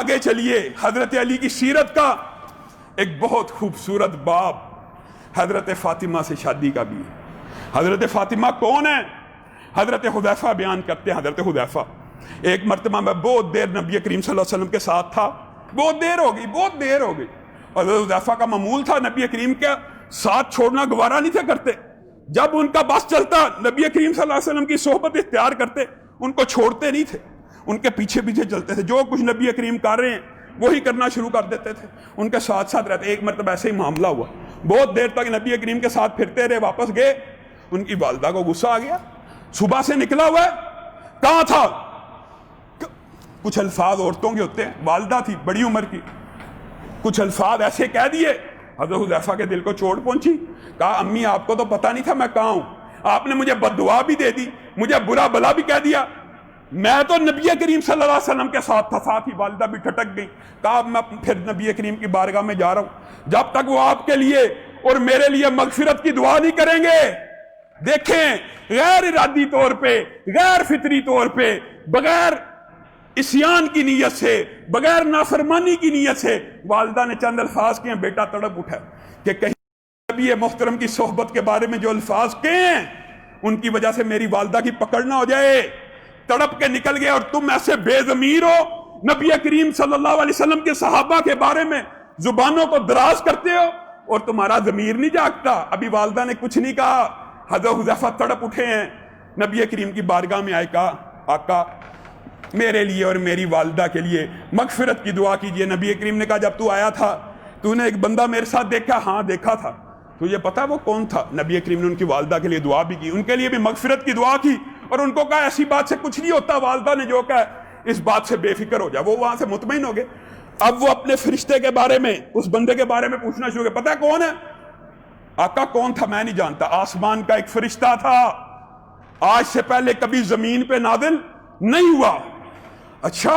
آگے چلیے، حضرت علی کی سیرت کا ایک بہت خوبصورت باب حضرت فاطمہ سے شادی کا بھی ہے۔ حضرت فاطمہ کون ہے؟ حضرت حذیفہ بیان کرتے ہیں، حضرت حذیفہ ایک مرتبہ میں بہت دیر نبی کریم صلی اللہ علیہ وسلم کے ساتھ تھا، بہت دیر ہو گئی، اور حضرت حذیفہ کا معمول تھا نبی کریم کے ساتھ چھوڑنا گوارا نہیں تھے کرتے، جب ان کا بس چلتا نبی کریم صلی اللہ علیہ وسلم کی صحبت اختیار کرتے، ان کو چھوڑتے نہیں تھے، ان کے پیچھے پیچھے چلتے تھے، جو کچھ نبی کریم کر رہے ہیں وہی کرنا شروع کر دیتے تھے، ان کے ساتھ ساتھ رہتے۔ ایک مرتبہ ایسے ہی معاملہ ہوا، بہت دیر تک نبی کریم کے ساتھ پھرتے رہے، واپس گئے، ان کی والدہ کو غصہ آ گیا، صبح سے نکلا ہوا ہے، کہاں تھا؟ کچھ الفاظ عورتوں کے ہوتے ہیں، والدہ تھی بڑی عمر کی، کچھ الفاظ ایسے کہہ دیے، حضرت حذیفہ کے دل کو چوٹ پہنچی، کہا امی آپ کو تو پتہ نہیں تھا میں کہاں ہوں، آپ نے مجھے بد دعا بھی دے دی، مجھے برا بلا بھی کہہ دیا، میں تو نبی کریم صلی اللہ علیہ وسلم کے ساتھ تھا، ساتھ ہی والدہ بھی ٹھٹک گئی، کہا میں پھر نبی کریم کی بارگاہ میں جا رہا ہوں، جب تک وہ آپ کے لیے اور میرے لیے مغفرت کی دعا نہیں کریں گے۔ دیکھیں، غیر ارادی طور پہ، غیر فطری طور پہ، بغیر عصیان کی نیت سے، بغیر نافرمانی کی نیت سے والدہ نے چند الفاظ کیے، بیٹا تڑپ اٹھا کہ کہیں نبی محترم کی صحبت کے بارے میں جو الفاظ کہے ہیں ان کی وجہ سے میری والدہ کی پکڑ نہ ہو جائے، تڑپ کے نکل گئے، اور تم ایسے بے ضمیر ہو، نبی کریم صلی اللہ علیہ وسلم کے صحابہ کے بارے میں زبانوں کو دراز کرتے ہو اور تمہارا ضمیر نہیں جاگتا۔ ابھی والدہ نے کچھ نہیں کہا، حضرت حذیفہ تڑپ اٹھے ہیں، نبی کریم کی بارگاہ میں آئے، کہا آقا میرے لیے اور میری والدہ کے لیے مغفرت کی دعا کیجئے۔ نبی کریم نے کہا جب تو آیا تھا تو نے ایک بندہ میرے ساتھ دیکھا؟ ہاں دیکھا تھا۔ تجھے پتا وہ کون تھا؟ نبی کریم نے ان کی والدہ کے لیے دعا بھی کی، ان کے لیے بھی مغفرت کی دعا کی، اور ان کو کہا ایسی بات سے کچھ نہیں ہوتا، والدہ نے جو کہا اس بات سے بے فکر ہو جا۔ وہ وہاں سے مطمئن ہو گئے۔ اب وہ اپنے فرشتے کے بارے میں، اس بندے کے بارے میں پوچھنا شروع کیا، پتا ہے کون ہے؟ آقا کون تھا؟ میں نہیں جانتا، آسمان کا ایک فرشتہ تھا، آج سے پہلے کبھی زمین پہ نازل نہیں ہوا۔ اچھا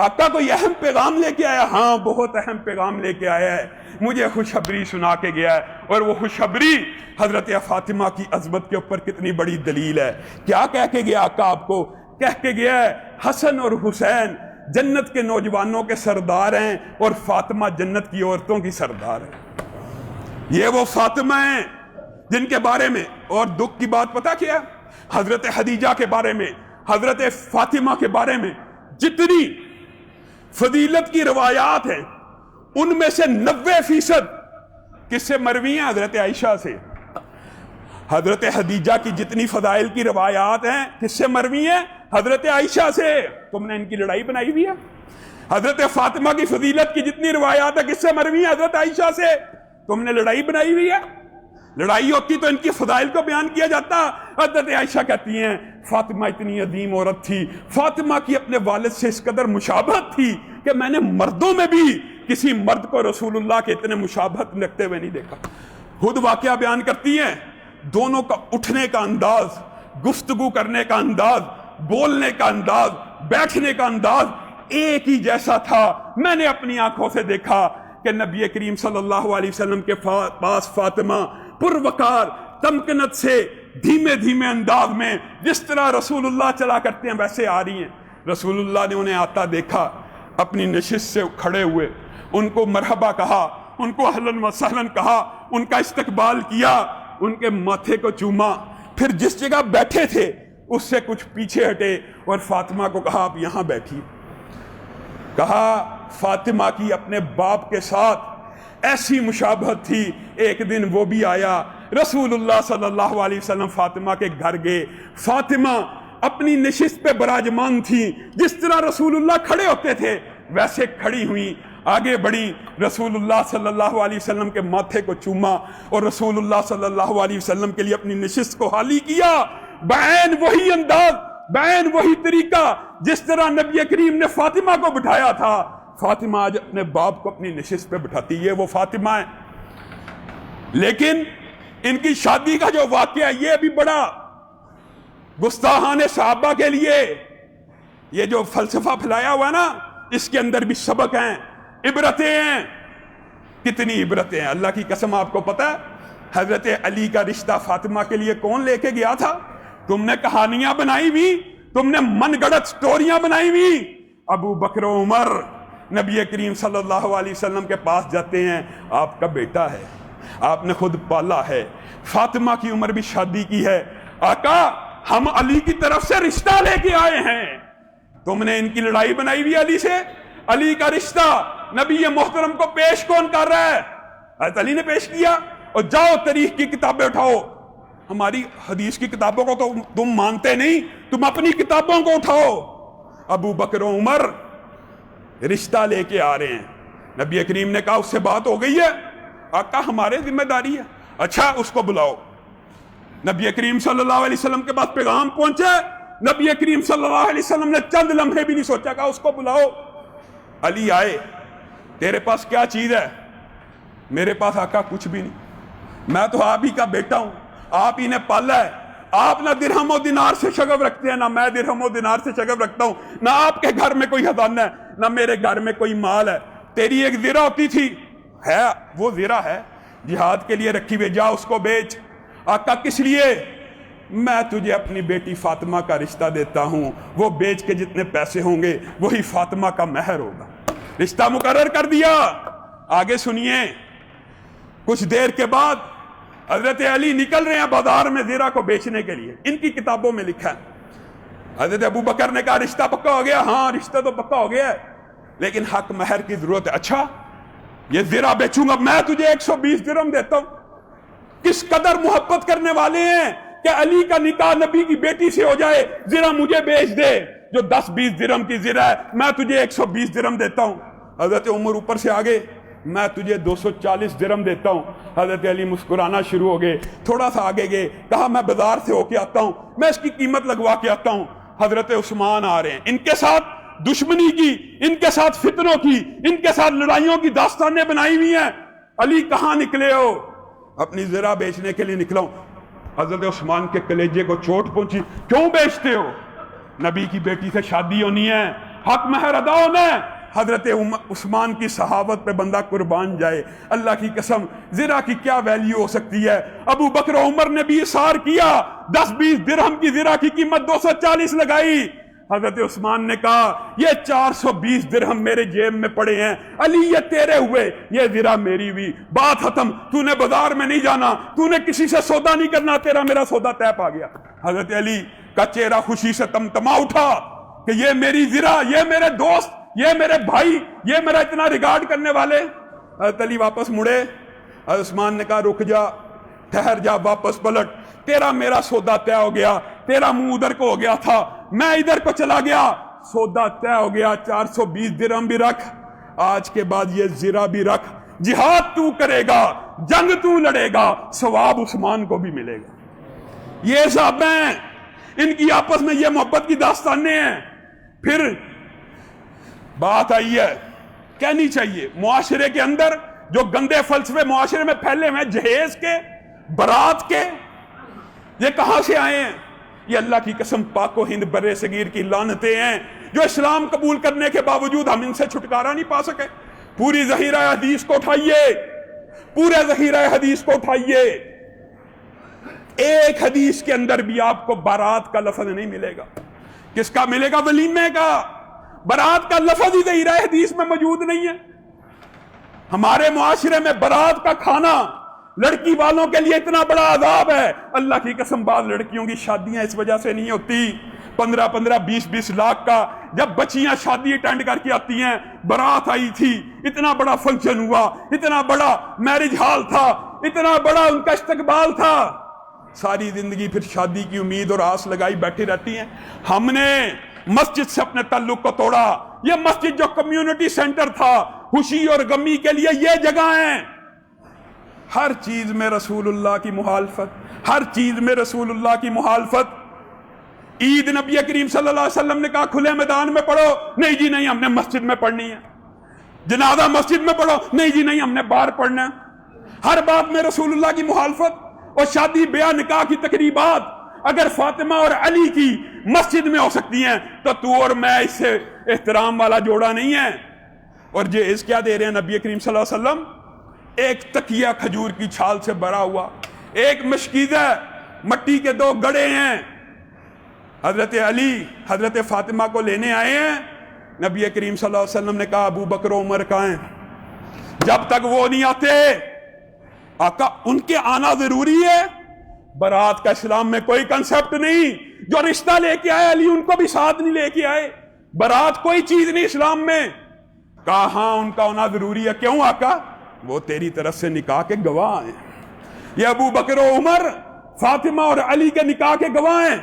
آقا کوئی اہم پیغام لے کے آیا؟ ہاں بہت اہم پیغام لے کے آیا ہے، مجھے خوشخبری سنا کے گیا ہے، اور وہ خوشخبری حضرت فاطمہ کی عظمت کے اوپر کتنی بڑی دلیل ہے۔ کیا کہہ کے گیا آقا آپ کو؟ کہہ کے گیا ہے حسن اور حسین جنت کے نوجوانوں کے سردار ہیں اور فاطمہ جنت کی عورتوں کی سردار ہے۔ یہ وہ فاطمہ ہیں جن کے بارے میں، اور دکھ کی بات پتہ کیا ہے؟ حضرت خدیجہ کے بارے میں، حضرت فاطمہ کے بارے میں جتنی فضیلت کی روایات ہیں ان میں سے 90% کس سے مروی ہیں؟ حضرت عائشہ سے۔ حضرت خدیجہ کی جتنی فضائل کی روایات ہیں کس سے مروی ہیں؟ حضرت عائشہ سے۔ تم نے ان کی لڑائی بنائی ہوئی ہے۔ حضرت فاطمہ کی فضیلت کی جتنی روایات ہیں کس سے مروی ہیں؟ حضرت عائشہ سے۔ تم نے لڑائی بنائی ہوئی ہے۔ لڑائی ہوتی تو ان کی فضائل کو بیان کیا جاتا۔ حضرت عائشہ کہتی ہیں فاطمہ اتنی عظیم عورت تھی، فاطمہ کی اپنے والد سے اس قدر مشابہت تھی کہ میں نے مردوں میں بھی کسی مرد کو رسول اللہ کے اتنے مشابہت رکھتے ہوئے نہیں دیکھا۔ خود واقعہ بیان کرتی ہیں، دونوں کا اٹھنے کا انداز، گفتگو کرنے کا انداز، بولنے کا انداز، بیٹھنے کا انداز ایک ہی جیسا تھا۔ میں نے اپنی آنکھوں سے دیکھا کہ نبی کریم صلی اللہ علیہ وسلم کے پاس فاطمہ پروقار تمکنت سے دھیمے دھیمے انداز میں جس طرح رسول اللہ چلا کرتے ہیں ویسے آ رہی ہیں۔ رسول اللہ نے انہیں آتا دیکھا، اپنی نشست سے کھڑے ہوئے، ان کو مرحبا کہا، ان کو اہلاً و سہلاً کہا، ان کا استقبال کیا، ان کے ماتھے کو چوما، پھر جس جگہ بیٹھے تھے اس سے کچھ پیچھے ہٹے اور فاطمہ کو کہا آپ یہاں بیٹھیے۔ کہا فاطمہ کی اپنے باپ کے ساتھ ایسی مشابہت تھی، ایک دن وہ بھی آیا، رسول اللہ صلی اللہ علیہ وسلم فاطمہ کے گھر گئے، فاطمہ اپنی نشست پہ براجمان تھی، جس طرح رسول اللہ کھڑے ہوتے تھے ویسے کھڑی ہوئی، آگے بڑھی، رسول اللہ صلی اللہ علیہ وسلم کے ماتھے کو چوما اور رسول اللہ صلی اللہ علیہ وسلم کے لیے اپنی نشست کو حالی کیا۔ بعین وہی انداز، بعین وہی طریقہ جس طرح نبی کریم نے فاطمہ کو بٹھایا تھا، فاطمہ آج اپنے باپ کو اپنی نشست پہ بٹھاتی ہے، وہ فاطمہ ہے۔ لیکن ان کی شادی کا جو واقعہ یہ بھی بڑا گستاخان صحابہ کے لیے، یہ جو فلسفہ پھیلایا ہوا ہے نا، اس کے اندر بھی سبق ہیں، عبرتیں ہیں۔ کتنی عبرتیں ہیں، اللہ کی قسم آپ کو پتہ ہے حضرت علی کا رشتہ فاطمہ کے لیے کون لے کے گیا تھا؟ تم نے کہانیاں بنائی ہوئی، تم نے من گڑت سٹوریاں بنائی ہوئی، ابو بکر و عمر نبی کریم صلی اللہ علیہ وسلم کے پاس جاتے ہیں، آپ کا بیٹا ہے، آپ نے خود پالا ہے، فاطمہ کی عمر بھی شادی کی ہے، آقا ہم علی کی طرف سے رشتہ لے کے آئے ہیں، تم نے ان کی لڑائی بنائی ہوئی علی سے، علی کا رشتہ نبی محترم کو پیش کون کر رہا ہے؟ حضرت علی نے پیش کیا۔ اور جاؤ تاریخ کی کتابیں اٹھاؤ، ہماری حدیث کی کتابوں کو تو تم مانتے نہیں، تم اپنی کتابوں کو اٹھاؤ، ابو بکر و عمر رشتہ لے کے آ رہے ہیں۔ نبی کریم نے کہا اس سے بات ہو گئی ہے؟ آقا ہمارے ذمہ داری ہے۔ اچھا اس کو بلاؤ۔ نبی کریم صلی اللہ علیہ وسلم کے پاس پیغام پہنچے، نبی کریم صلی اللہ علیہ وسلم نے چند لمحے بھی نہیں سوچا، کہا اس کو بلاؤ۔ علی آئے، تیرے پاس کیا چیز ہے؟ میرے پاس آقا کچھ بھی نہیں، میں تو آپ ہی کا بیٹا ہوں، آپ ہی نے پالا ہے، آپ نہ درہم و دینار سے شغف رکھتے ہیں، نہ میں درہم و دینار سے شغف رکھتا ہوں، نہ آپ کے گھر میں کوئی خزانہ ہے، نہ میرے گھر میں کوئی مال ہے۔ تیری ایک زرہ ہوتی تھی، ہے وہ زرہ ہے جہاد کے لیے رکھی ہوئی، جا اس کو بیچ۔ آقا کس لیے؟ میں تجھے اپنی بیٹی فاطمہ کا رشتہ دیتا ہوں، وہ بیچ کے جتنے پیسے ہوں گے وہی فاطمہ کا مہر ہوگا۔ رشتہ مقرر کر دیا۔ آگے سنیے، کچھ دیر کے بعد حضرت علی نکل رہے ہیں بازار میں زرہ کو بیچنے کے لیے، ان کی کتابوں میں لکھا ہے۔ حضرت ابو بکر نے کہا رشتہ پکا ہو گیا؟ ہاں رشتہ تو پکا ہو گیا ہے، لیکن حق مہر کی ضرورت ہے۔ اچھا یہ زرہ بیچوں گا، میں تجھے 120 درہم دیتا ہوں۔ کس قدر محبت کرنے والے ہیں کہ علی کا نکاح نبی کی بیٹی سے ہو جائے، زرہ مجھے بیچ دے، جو 10-20 درہم کی زرہ ہے میں تجھے 120 درہم دیتا ہوں۔ حضرت عمر اوپر سے آگے، میں تجھے 240 درہم دیتا ہوں۔ حضرت علی مسکرانا شروع ہو گئے، تھوڑا سا آگے گئے، کہا میں بازار سے ہو کے آتا ہوں، میں اس کی قیمت لگوا کے آتا ہوں۔ حضرت عثمان آ رہے ہیں، ان کے ساتھ دشمنی کی، ان کے ساتھ فتنوں کی، ان کے ساتھ لڑائیوں کی داستانیں بنائی ہوئی ہیں۔ علی کہاں نکلے ہو؟ اپنی زرہ بیچنے کے لیے نکلا ہوں۔ حضرت عثمان کے کلیجے کو چوٹ پہنچی، کیوں بیچتے ہو؟ نبی کی بیٹی سے شادی ہونی ہے، حق مہر ادا ہونا ہے۔ حضرت عثمان کی صحابت پہ بندہ قربان جائے، اللہ کی قسم زرہ کی کیا ویلیو ہو سکتی ہے؟ ابو بکر و عمر نے بھی اصرار کیا، 10-20 درہم کی زرہ کی قیمت 240 لگائی۔ حضرت عثمان نے کہا یہ 420 درہم میرے جیب میں پڑے ہیں، علی یہ تیرے ہوئے، یہ زرہ میری ہوئی، بات ختم، تو نے بازار میں نہیں جانا، تو نے کسی سے سودا نہیں کرنا، تیرا میرا سودا طے پا گیا۔ حضرت علی کا چہرہ خوشی سے تمتما اٹھا کہ یہ میری زرہ، یہ میرے دوست، یہ میرے بھائی، یہ میرا اتنا ریگارڈ کرنے والے۔ حضرت علی واپس مڑے، حضرت عثمان نے کہا رک جا، ٹھہر جا، واپس پلٹ، تیرا میرا سودا طے ہو گیا، تیرا منہ ادھر کو ہو گیا تھا، میں ادھر کو چلا گیا، سودا طے ہو گیا، 420 درہم بھی رکھ، آج کے بعد یہ زرہ بھی رکھ، جہاد تو کرے گا، جنگ تو لڑے گا، ثواب عثمان کو بھی ملے گا۔ یہ صحابہ ہیں، ان کی آپس میں یہ محبت کی داستانیں ہیں۔ پھر بات آئی ہے، کہنی چاہیے، معاشرے کے اندر جو گندے فلسفے معاشرے میں پھیلے ہوئے ہیں، جہیز کے، برات کے، یہ کہاں سے آئے ہیں؟ یہ اللہ کی قسم پاک و ہند بر صغیر کی لعنتیں ہیں، جو اسلام قبول کرنے کے باوجود ہم ان سے چھٹکارا نہیں پا سکے۔ پوری ذخیرہ حدیث کو اٹھائیے، پورے ذخیرہ حدیث کو اٹھائیے، ایک حدیث کے اندر بھی آپ کو بارات کا لفظ نہیں ملے گا۔ کس کا ملے گا؟ ولیمے کا۔ برات کا لفظ ہی ظاہرہ حدیث میں موجود نہیں ہے۔ ہمارے معاشرے میں برات کا کھانا لڑکی والوں کے لیے اتنا بڑا عذاب ہے، اللہ کی قسم بعض لڑکیوں کی شادیاں اس وجہ سے نہیں ہوتی، 15-15 20-20 لاکھ کا جب بچیاں شادی اٹینڈ کر کے آتی ہیں، برات آئی تھی، اتنا بڑا فنکشن ہوا، اتنا بڑا میرج ہال تھا، اتنا بڑا ان کا استقبال تھا، ساری زندگی پھر شادی کی امید اور آس لگائی بیٹھی رہتی ہیں۔ ہم نے مسجد سے اپنے تعلق کو توڑا۔ یہ مسجد جو کمیونٹی سینٹر تھا، خوشی اور غمی کے لیے یہ جگہ ہیں، ہر چیز میں رسول اللہ کی مخالفت، ہر چیز میں رسول اللہ کی مخالفت۔ عید نبی کریم صلی اللہ علیہ وسلم نے کہا کھلے میدان میں پڑھو، نہیں جی نہیں، ہم نے مسجد میں پڑھنی ہے۔ جنازہ مسجد میں پڑھو، نہیں جی نہیں، ہم نے باہر پڑھنا ہے۔ ہر بات میں رسول اللہ کی مخالفت۔ اور شادی بیاہ نکاح کی تقریبات اگر فاطمہ اور علی کی مسجد میں ہو سکتی ہیں تو تو اور میں اس سے احترام والا جوڑا نہیں ہے۔ اور جہیز کیا دے رہے ہیں نبی کریم صلی اللہ علیہ وسلم؟ ایک تکیہ کھجور کی چھال سے بھرا ہوا، ایک مشکیزہ، مٹی کے 2 گڑے ہیں۔ حضرت علی حضرت فاطمہ کو لینے آئے ہیں، نبی کریم صلی اللہ علیہ وسلم نے کہا ابو بکر و عمر کہاں ہیں؟ جب تک وہ نہیں آتے آقا ان کے آنا ضروری ہے. برات کا اسلام میں کوئی کنسپٹ نہیں. جو رشتہ لے کے آئے علی ان کو بھی ساتھ نہیں لے کے آئے. برات کوئی چیز نہیں اسلام میں. کہا ہاں ان کا ہونا ضروری ہے. کیوں آقا؟ وہ تیری طرف سے نکاح کے گواہ ہیں. یہ ابو بکر و عمر فاطمہ اور علی کے نکاح کے گواہ ہیں.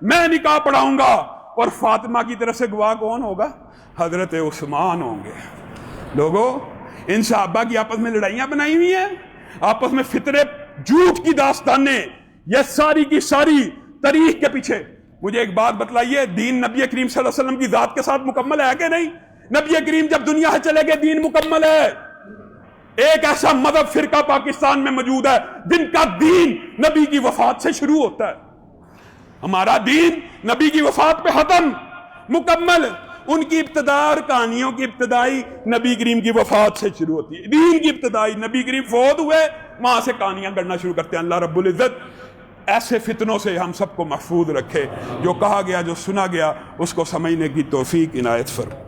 میں نکاح پڑھاؤں گا اور فاطمہ کی طرف سے گواہ کون ہوگا؟ حضرت عثمان ہوں گے. لوگوں ان صحابہ کی آپس میں لڑائیاں بنائی ہوئی ہیں, آپس میں فطرے جھوٹ کی داستانیں, یہ ساری کی ساری تاریخ کے پیچھے. مجھے ایک بات بتلائیے, دین نبی کریم صلی اللہ علیہ وسلم کی ذات کے ساتھ مکمل ہے کہ نہیں؟ نبی کریم جب دنیا سے چلے گئے دین مکمل ہے. ایک ایسا مذہب فرقہ پاکستان میں موجود ہے جن کا دین نبی کی وفات سے شروع ہوتا ہے. ہمارا دین نبی کی وفات پہ ختم, مکمل. ان کی ابتدا اور کہانیوں کی ابتدائی نبی کریم کی وفات سے شروع ہوتی ہے. دین کی ابتدائی نبی کریم فوت ہوئے, وہاں سے کہانیاں گڑنا شروع کرتے ہیں. اللہ رب العزت ایسے فتنوں سے ہم سب کو محفوظ رکھے. جو کہا گیا جو سنا گیا اس کو سمجھنے کی توفیق عنایت فرمائے.